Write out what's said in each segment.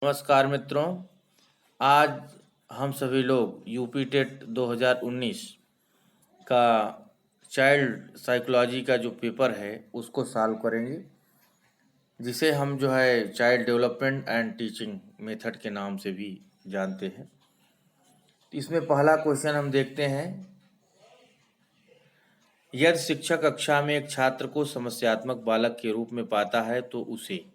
नमस्कार मित्रों। आज हम सभी लोग यूपी टेट 2019 का चाइल्ड साइकोलॉजी का जो पेपर है उसको सॉल्व करेंगे, जिसे हम जो है child development and teaching method के नाम से भी जानते हैं। इसमें पहला क्वेश्चन हम देखते हैं। यदि शिक्षक कक्षा में एक छात्र को समस्यात्मक बालक के रूप में पाता है तो उसे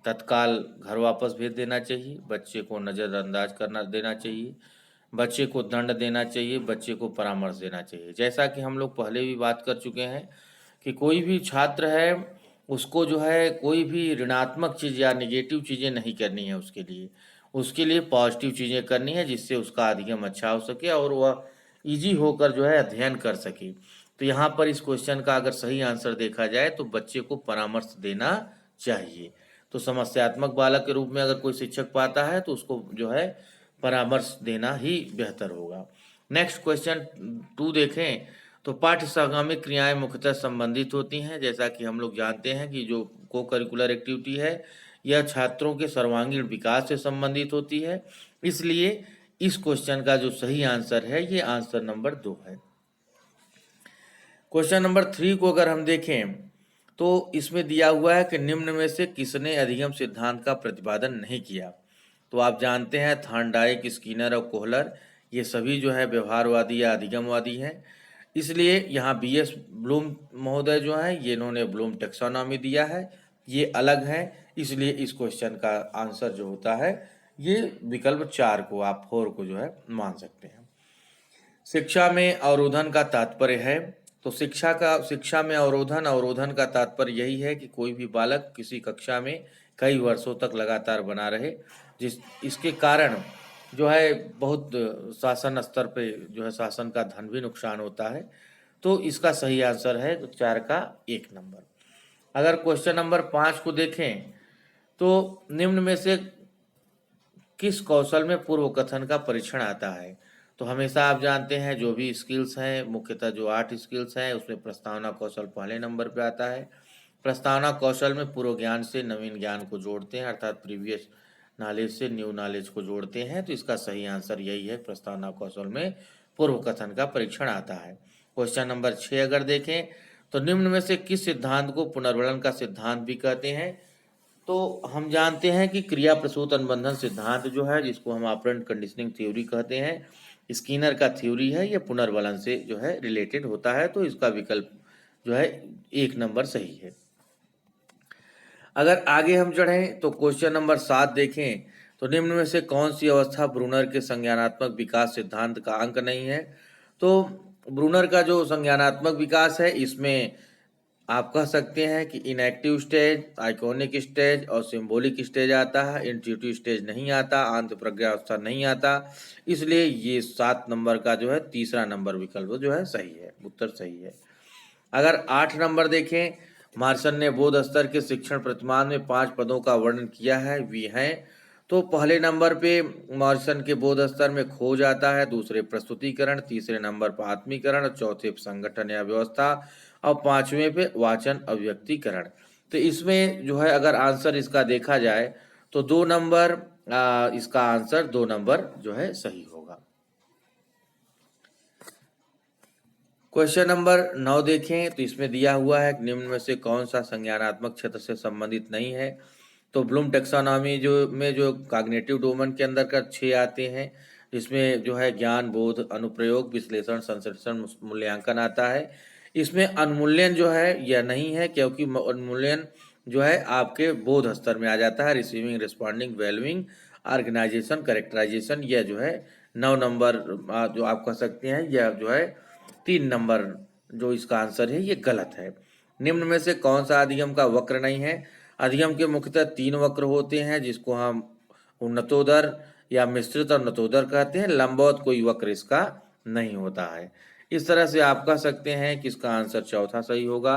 तत्काल घर वापस भेज देना चाहिए, बच्चे को नज़रअंदाज करना देना चाहिए, बच्चे को दंड देना चाहिए, बच्चे को परामर्श देना चाहिए। जैसा कि हम लोग पहले भी बात कर चुके हैं कि कोई भी छात्र है उसको जो है कोई भी ऋणात्मक चीज़ या निगेटिव चीज़ें नहीं करनी है। उसके लिए पॉजिटिव चीज़ें करनी है, जिससे उसका अधिगम अच्छा हो सके और वह ईजी होकर जो है अध्ययन कर सके। तो यहाँ पर इस क्वेश्चन का अगर सही आंसर देखा जाए तो बच्चे को परामर्श देना चाहिए। तो समस्यात्मक बालक के रूप में अगर कोई शिक्षक पाता है तो उसको जो है परामर्श देना ही बेहतर होगा। नेक्स्ट क्वेश्चन 2 देखें तो पाठ्य सहगामी क्रियाएं मुख्यतः संबंधित होती हैं। जैसा कि हम लोग जानते हैं कि जो को करिकुलर एक्टिविटी है यह छात्रों के सर्वांगीण विकास से संबंधित होती है, इसलिए इस क्वेश्चन का जो सही आंसर है ये आंसर नंबर 2 है। क्वेश्चन नंबर 3 को अगर हम देखें तो इसमें दिया हुआ है कि निम्न में से किसने अधिगम सिद्धांत का प्रतिपादन नहीं किया। तो आप जानते हैं थॉर्नडाइक, स्किनर और कोहलर ये सभी जो है व्यवहारवादी या अधिगमवादी हैं, इसलिए यहाँ BS ब्लूम महोदय जो हैं ये इन्होंने ब्लूम टेक्सोनॉमी दिया है, ये अलग है, इसलिए इस क्वेश्चन का आंसर जो होता है ये विकल्प 4 को, आप 4 को जो है मान सकते हैं। शिक्षा में अवरोधन का तात्पर्य है। तो शिक्षा में अवरोधन का तात्पर्य यही है कि कोई भी बालक किसी कक्षा में कई वर्षों तक लगातार बना रहे, इसके कारण जो है बहुत शासन स्तर पे जो है शासन का धन भी नुकसान होता है। तो इसका सही आंसर है तो 4 का 1 नंबर। अगर क्वेश्चन नंबर 5 को देखें तो निम्न में से किस कौशल में पूर्व कथन का परीक्षण आता है। तो हमेशा आप जानते हैं जो भी स्किल्स हैं, मुख्यतः जो 8 स्किल्स हैं उसमें प्रस्तावना कौशल पहले नंबर पे आता है। प्रस्तावना कौशल में पूर्व ज्ञान से नवीन ज्ञान को जोड़ते हैं, अर्थात प्रीवियस नॉलेज से न्यू नॉलेज को जोड़ते हैं। तो इसका सही आंसर यही है, प्रस्तावना कौशल में पूर्व कथन का परीक्षण आता है। क्वेश्चन नंबर 6 अगर देखें तो निम्न में से किस सिद्धांत को पुनर्वलन का सिद्धांत भी कहते हैं। तो हम जानते हैं कि क्रिया प्रसूत अनुबंधन सिद्धांत जो है, जिसको हम ऑपरेंट कंडीशनिंग थ्योरी कहते हैं, स्किनर का थ्योरी है, ये पुनर्वलन से जो है रिलेटेड होता है। तो इसका विकल्प जो है 1 नंबर सही है। अगर आगे हम चढ़ें तो क्वेश्चन नंबर 7 देखें तो निम्न में से कौन सी अवस्था ब्रूनर के संज्ञानात्मक विकास सिद्धांत का अंग नहीं है। तो ब्रूनर का जो संज्ञानात्मक विकास है इसमें आप कह सकते हैं कि इनएक्टिव स्टेज, आइकॉनिक स्टेज और सिंबॉलिक स्टेज आता है, इंट्यूटिव स्टेज नहीं आता, आंत प्रज्ञावस्था नहीं आता, इसलिए ये 7 नंबर का जो है तीसरा नंबर विकल्प जो है सही है, उत्तर सही है। अगर 8 नंबर देखें, मार्सन ने बोध स्तर के शिक्षण प्रतिमान में 5 पदों का वर्णन किया है, वे हैं। तो पहले नंबर पे मॉरिसन के बोध स्तर में खोज आता है, दूसरे प्रस्तुतिकरण, तीसरे नंबर पर आत्मीकरण, चौथे पे संगठन या व्यवस्था और 5वें पे वाचन अभिव्यक्तिकरण। तो इसमें जो है अगर आंसर इसका देखा जाए तो 2 नंबर, इसका आंसर 2 नंबर जो है सही होगा। क्वेश्चन नंबर 9 देखें तो इसमें दिया हुआ है कि निम्न में से कौन सा संज्ञानात्मक क्षेत्र से संबंधित नहीं है। तो ब्लूम टेक्सोनॉमी जो कॉग्निटिव डोमेन के अंदर का 6 आते हैं, जिसमें जो है ज्ञान, बोध, अनुप्रयोग, विश्लेषण, संश्लेषण, मूल्यांकन आता है। इसमें अनुमूल्यन जो है यह नहीं है, क्योंकि अनुमूल्यन जो है आपके बोध स्तर में आ जाता है। Receiving, responding, valuing, organisation, characterisation, यह जो है 9 नंबर जो आप कह सकते हैं, यह जो है 3 नंबर जो इसका आंसर है ये गलत है। निम्न में से कौन सा अधिगम का वक्र नहीं है। अधिगम के मुख्यतः 3 वक्र होते हैं, जिसको हम उन्नतोदर या मिश्रित और नतोदर कहते हैं। लंबवत कोई वक्र इसका नहीं होता है। इस तरह से आप कह सकते हैं कि इसका आंसर चौथा सही होगा।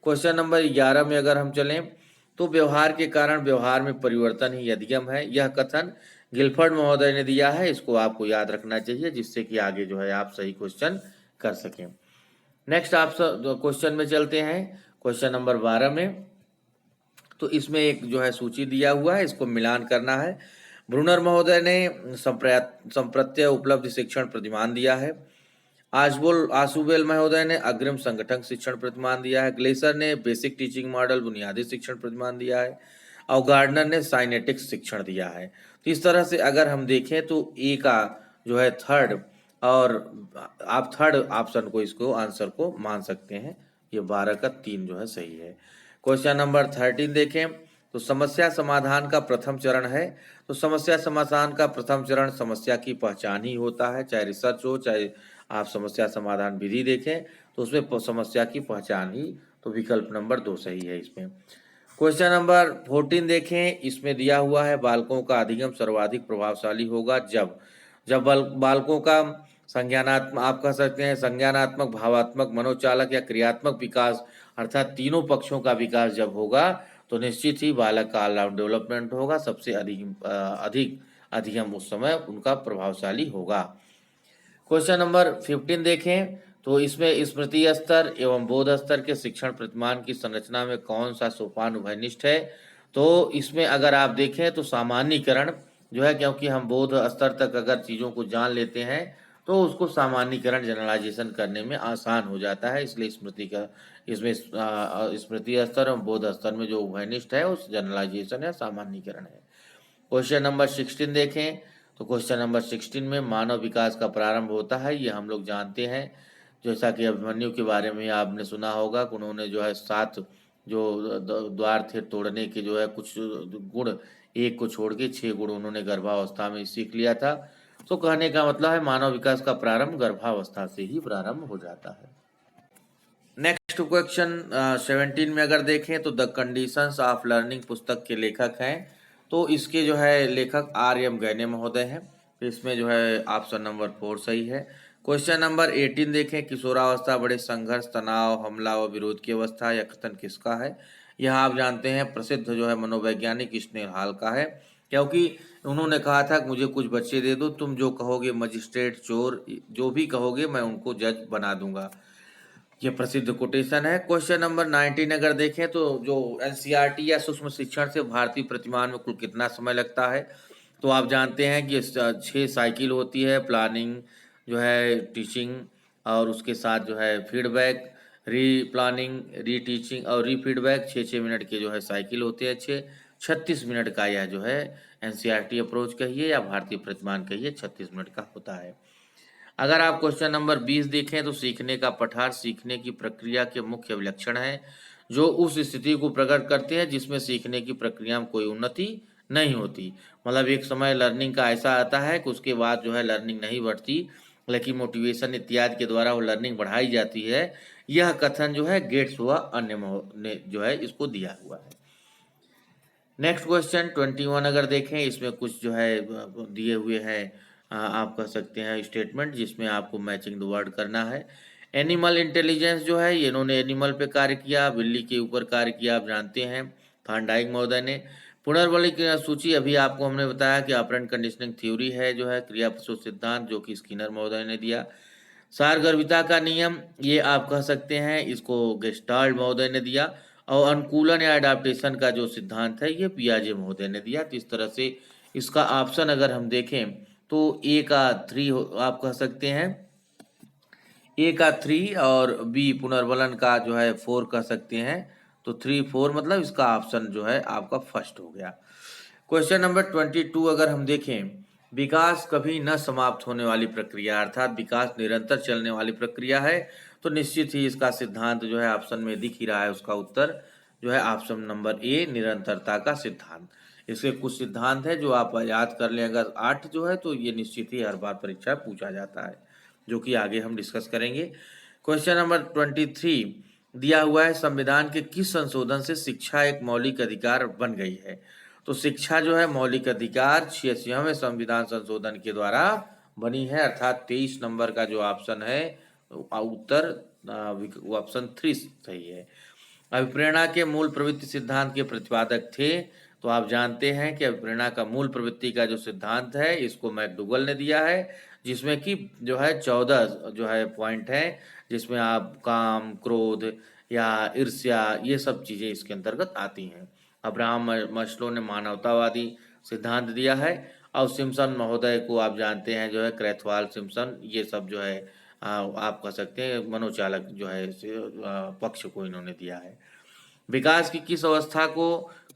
क्वेश्चन नंबर 11 में अगर हम चलें तो व्यवहार के कारण व्यवहार में परिवर्तन ही अधिगम है, यह कथन गिलफर्ड महोदय ने दिया है। इसको आपको याद रखना चाहिए, जिससे कि आगे जो है आप सही क्वेश्चन कर सकें। नेक्स्ट आप क्वेश्चन में चलते हैं, क्वेश्चन नंबर 12 में। तो इसमें एक जो है सूची दिया हुआ है, इसको मिलान करना है। ब्रूनर महोदय ने संप्रत्यय उपलब्ध शिक्षण प्रतिमान दिया है। आशुबेल महोदय ने अग्रिम संगठन शिक्षण प्रतिमान दिया है। ग्लेसर ने बेसिक टीचिंग मॉडल बुनियादी शिक्षण प्रतिमान दिया है। और गार्डनर ने साइनेटिक्स शिक्षण दिया है। तो इस तरह से अगर हम देखें तो ए का जो है थर्ड, और आप थर्ड ऑप्शन को इसको आंसर को मान सकते हैं। ये 12 का 3 जो है सही है। क्वेश्चन नंबर 13 देखें तो समस्या समाधान का प्रथम चरण है। तो समस्या समाधान का प्रथम चरण समस्या की पहचान ही होता है, चाहे रिसर्च हो चाहे आप समस्या समाधान विधि देखें तो उसमें समस्या की पहचान ही। तो विकल्प नंबर 2 सही है इसमें। क्वेश्चन नंबर 14 देखें, इसमें दिया हुआ है बालकों का अधिगम सर्वाधिक प्रभावशाली होगा जब जब बालकों का संज्ञानात्मक, आप कह सकते हैं संज्ञानात्मक, भावात्मक, मनोचालक या क्रियात्मक विकास अर्थात तीनों पक्षों का विकास जब होगा तो निश्चित ही बालक का ऑलराउंड डेवलपमेंट होगा, सबसे अधिक अधिगम उस समय उनका प्रभावशाली होगा। क्वेश्चन नंबर 15 देखें तो इसमें स्मृति स्तर एवं बोध स्तर के शिक्षण प्रतिमान की संरचना में कौन सा सोपान उभयनिष्ठ है। तो इसमें अगर आप देखें तो सामान्यीकरण जो है, क्योंकि हम बोध स्तर तक अगर चीज़ों को जान लेते हैं तो उसको सामान्यीकरण जनरलाइजेशन करने में आसान हो जाता है, इसलिए स्मृति का इसमें स्मृति स्तर और बोध स्तर में जो उभयनिष्ठ है उस जनरलाइजेशन या सामान्यीकरण है। क्वेश्चन नंबर 16 देखें तो क्वेश्चन नंबर 16 में मानव विकास का प्रारंभ होता है, ये हम लोग जानते हैं। जैसा कि अभिमन्यु के बारे में आपने सुना होगा कि उन्होंने जो है 7 जो द्वार थे तोड़ने के जो है कुछ गुण, एक को छोड़ के 6 गुण उन्होंने गर्भावस्था में सीख लिया था। तो कहने का मतलब है मानव विकास का प्रारंभ गर्भावस्था से ही प्रारंभ हो जाता है। नेक्स्ट क्वेश्चन 17 में अगर देखें तो द कंडीशंस ऑफ लर्निंग पुस्तक के लेखक हैं। तो इसके जो है लेखक R.M. गैने महोदय हैं। तो इसमें जो है ऑप्शन नंबर 4 सही है। क्वेश्चन नंबर 18 देखें, किशोरावस्था बड़े संघर्ष, तनाव, हमला व विरोध की अवस्था, यह कथन किसका है। यह आप जानते हैं प्रसिद्ध जो है मनोवैज्ञानिक स्नेहाल का है, क्योंकि उन्होंने कहा था कि मुझे कुछ बच्चे दे दो, तुम जो कहोगे मजिस्ट्रेट, चोर, जो भी कहोगे मैं उनको जज बना दूंगा। ये प्रसिद्ध कोटेशन है। क्वेश्चन नंबर 19 अगर देखें तो जो एनसीईआरटी या सूक्ष्म शिक्षण से भारतीय प्रतिमान में कुल कितना समय लगता है। तो आप जानते हैं कि 6 साइकिल होती है, प्लानिंग जो है, टीचिंग और उसके साथ जो है फीडबैक, री प्लानिंग, री टीचिंग और री फीडबैक, 6-6 मिनट के जो है साइकिल होते हैं। 36 मिनट का यह जो है एनसीईआरटी अप्रोच कहिए या भारतीय प्रतिमान कहिए, 36 मिनट का होता है। अगर आप क्वेश्चन नंबर 20 देखें तो सीखने का पठार सीखने की प्रक्रिया के मुख्य विलक्षण है जो उस स्थिति को प्रकट करते हैं जिसमें सीखने की प्रक्रिया में कोई उन्नति नहीं होती। मतलब एक समय लर्निंग का ऐसा आता है कि उसके बाद जो है लर्निंग नहीं बढ़ती, लेकिन मोटिवेशन इत्यादि के द्वारा वो लर्निंग बढ़ाई जाती है। यह कथन जो है गेट्स व अन्य ने जो है इसको दिया हुआ है। नेक्स्ट क्वेश्चन 21 अगर देखें, इसमें कुछ जो है दिए हुए हैं, आप कह सकते हैं स्टेटमेंट, जिसमें आपको मैचिंग द वर्ड करना है। एनिमल इंटेलिजेंस जो है, इन्होंने एनिमल पे कार्य किया, बिल्ली के ऊपर कार्य किया, आप जानते हैं थार्नडाइक महोदय ने। पुनर्वलिक सूची अभी आपको हमने बताया कि ऑपरेंट कंडीशनिंग थ्योरी है जो है क्रिया प्रसूत सिद्धांत, जो कि स्किनर महोदय ने दिया। सारगर्भिता का नियम, ये आप कह सकते हैं इसको गेस्टाल्ट महोदय ने दिया। और अनुकूलन या अडाप्टेशन का जो सिद्धांत है ये पियाजे महोदय ने दिया। तो इस तरह से इसका ऑप्शन अगर हम देखें तो ए का 3 आप कह सकते हैं, ए का 3 और बी पुनर्वलन का जो है 4 कह सकते हैं। तो 3, 4 मतलब इसका ऑप्शन जो है आपका फर्स्ट हो गया। क्वेश्चन नंबर 22 अगर हम देखें, विकास कभी न समाप्त होने वाली प्रक्रिया अर्थात विकास निरंतर चलने वाली प्रक्रिया है। तो निश्चित ही इसका सिद्धांत जो है ऑप्शन में दिख ही रहा है, उसका उत्तर जो है ऑप्शन नंबर ए निरंतरता का सिद्धांत। इसके कुछ सिद्धांत है जो आप याद कर लें, अगर 8 जो है तो ये निश्चित ही हर बार परीक्षा पूछा जाता है, जो कि आगे हम डिस्कस करेंगे। क्वेश्चन नंबर 23 दिया हुआ है, संविधान के किस संशोधन से शिक्षा एक मौलिक अधिकार बन गई है। तो शिक्षा जो है मौलिक अधिकार 86वें संविधान संशोधन के द्वारा बनी है, अर्थात 23 नंबर का जो ऑप्शन है उत्तर ऑप्शन 3 सही है। अभिप्रेरणा के मूल प्रवृत्ति सिद्धांत के प्रतिपादक थे। तो आप जानते हैं कि अभिप्रेरणा का मूल प्रवृत्ति का जो सिद्धांत है इसको मैकडूगल ने दिया है, जिसमें कि जो है 14 जो है पॉइंट है, जिसमें आप काम, क्रोध या ईर्ष्या ये सब चीज़ें इसके अंतर्गत आती हैं। अब्राहम मास्लो ने मानवतावादी सिद्धांत दिया है। और सिम्पसन महोदय को आप जानते हैं जो है, क्रैथवाल सिम्पसन, ये सब जो है आप कह सकते हैं मनोचालक जो है पक्ष को इन्होंने दिया है। विकास की किस अवस्था को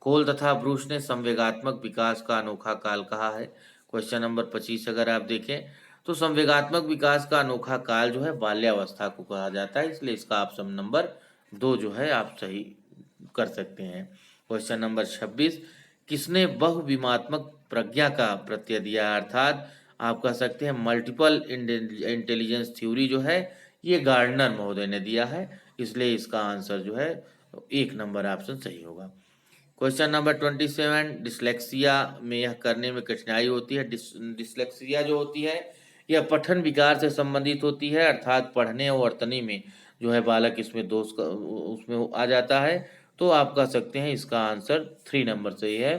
कोल तथा ब्रूस ने संवेगात्मक विकास का अनोखा काल कहा है? क्वेश्चन नंबर 25 अगर आप देखें तो संवेगात्मक विकास का अनोखा काल जो है बाल्यावस्था को कहा जाता है, इसलिए इसका ऑप्शन नंबर 2 जो है आप सही कर सकते हैं। क्वेश्चन नंबर 26, किसने बहुविमात्मक प्रज्ञा का प्रत्यय दिया है? अर्थात आप कह सकते हैं मल्टीपल इंटेलिजेंस थ्योरी जो है ये गार्डनर महोदय ने दिया है, इसलिए इसका आंसर जो है 1 नंबर ऑप्शन सही होगा। क्वेश्चन नंबर 27, डिसलेक्सिया में यह करने में कठिनाई होती है। डिसलेक्सिया जो होती है यह पठन विकार से संबंधित होती है, अर्थात पढ़ने और वर्तनी में जो है बालक इसमें दोष उसमें आ जाता है, तो आप कह सकते हैं इसका आंसर 3 नंबर सही है।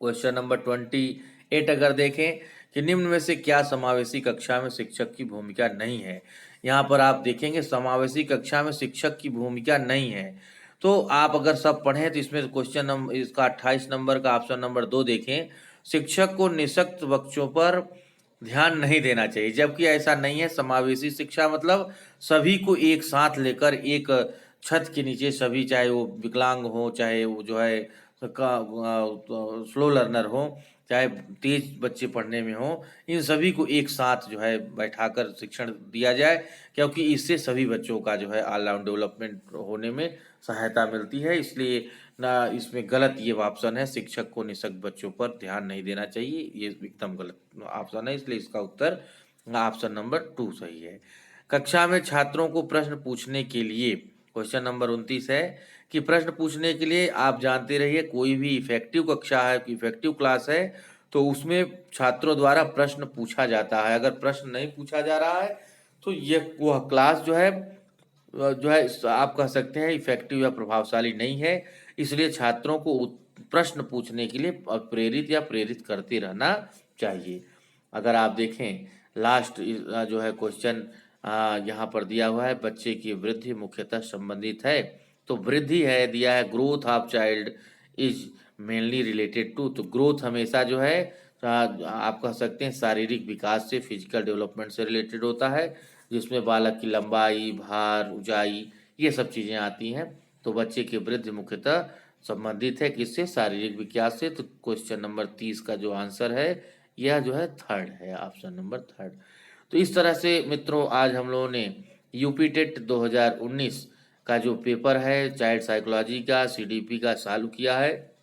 क्वेश्चन नंबर 28 अगर देखें कि निम्न में से क्या समावेशी कक्षा में शिक्षक की भूमिका नहीं है? यहाँ पर आप देखेंगे समावेशी कक्षा में शिक्षक की भूमिका नहीं है, तो आप अगर सब पढ़ें तो इसमें क्वेश्चन नंबर इसका 28 नंबर का ऑप्शन नंबर 2 देखें, शिक्षक को निःशक्त बच्चों पर ध्यान नहीं देना चाहिए, जबकि ऐसा नहीं है। समावेशी शिक्षा मतलब सभी को एक साथ लेकर एक छत के नीचे सभी, चाहे वो विकलांग हो, चाहे वो जो है स्लो लर्नर हो, चाहे तेज बच्चे पढ़ने में हो, इन सभी को एक साथ जो है बैठाकर शिक्षण दिया जाए, क्योंकि इससे सभी बच्चों का जो है ऑलराउंड डेवलपमेंट होने में सहायता मिलती है। इसलिए ना इसमें गलत ये ऑप्शन है, शिक्षक को निःशक्त बच्चों पर ध्यान नहीं देना चाहिए, ये एकदम गलत ऑप्शन है, इसलिए इसका उत्तर ऑप्शन नंबर 2 सही है। कक्षा में छात्रों को प्रश्न पूछने के लिए क्वेश्चन नंबर 29 है कि प्रश्न पूछने के लिए आप जानते रहिए कोई भी इफेक्टिव कक्षा है, इफेक्टिव क्लास है, तो उसमें छात्रों द्वारा प्रश्न पूछा जाता है। अगर प्रश्न नहीं पूछा जा रहा है तो ये वह क्लास जो है आप कह सकते हैं इफेक्टिव या प्रभावशाली नहीं है, इसलिए छात्रों को प्रश्न पूछने के लिए प्रेरित या प्रेरित करते रहना चाहिए। अगर आप देखें लास्ट जो है क्वेश्चन यहाँ पर दिया हुआ है, बच्चे की वृद्धि मुख्यतः संबंधित है, तो वृद्धि है दिया है growth of child is mainly related to, तो ग्रोथ हमेशा जो है आप कह सकते हैं शारीरिक विकास से, फिजिकल डेवलपमेंट से रिलेटेड होता है, जिसमें बालक की लंबाई, भार, ऊंचाई ये सब चीज़ें आती हैं। तो बच्चे की वृद्धि मुख्यतः संबंधित है किससे? शारीरिक विकास से। तो क्वेश्चन नंबर 30 का जो आंसर है यह जो है 3rd है, ऑप्शन नंबर 3rd। तो इस तरह से मित्रों आज हम लोगों ने यूपी टेट 2019 का जो पेपर है चाइल्ड साइकोलॉजी का, सीडीपी का चालू किया है।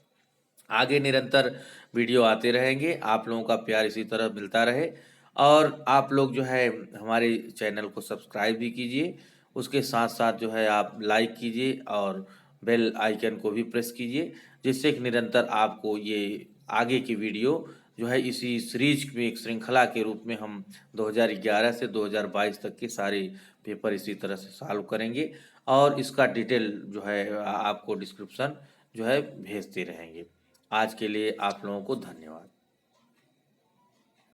आगे निरंतर वीडियो आते रहेंगे, आप लोगों का प्यार इसी तरह मिलता रहे, और आप लोग जो है हमारे चैनल को सब्सक्राइब भी कीजिए, उसके साथ साथ जो है आप लाइक कीजिए और बेल आइकन को भी प्रेस कीजिए, जिससे कि निरंतर आपको ये आगे की वीडियो जो है इसी सीरीज में एक श्रृंखला के रूप में हम 2011 से 2022 तक के सारे पेपर इसी तरह से सॉल्व करेंगे, और इसका डिटेल जो है आपको डिस्क्रिप्शन जो है भेजते रहेंगे। आज के लिए आप लोगों को धन्यवाद।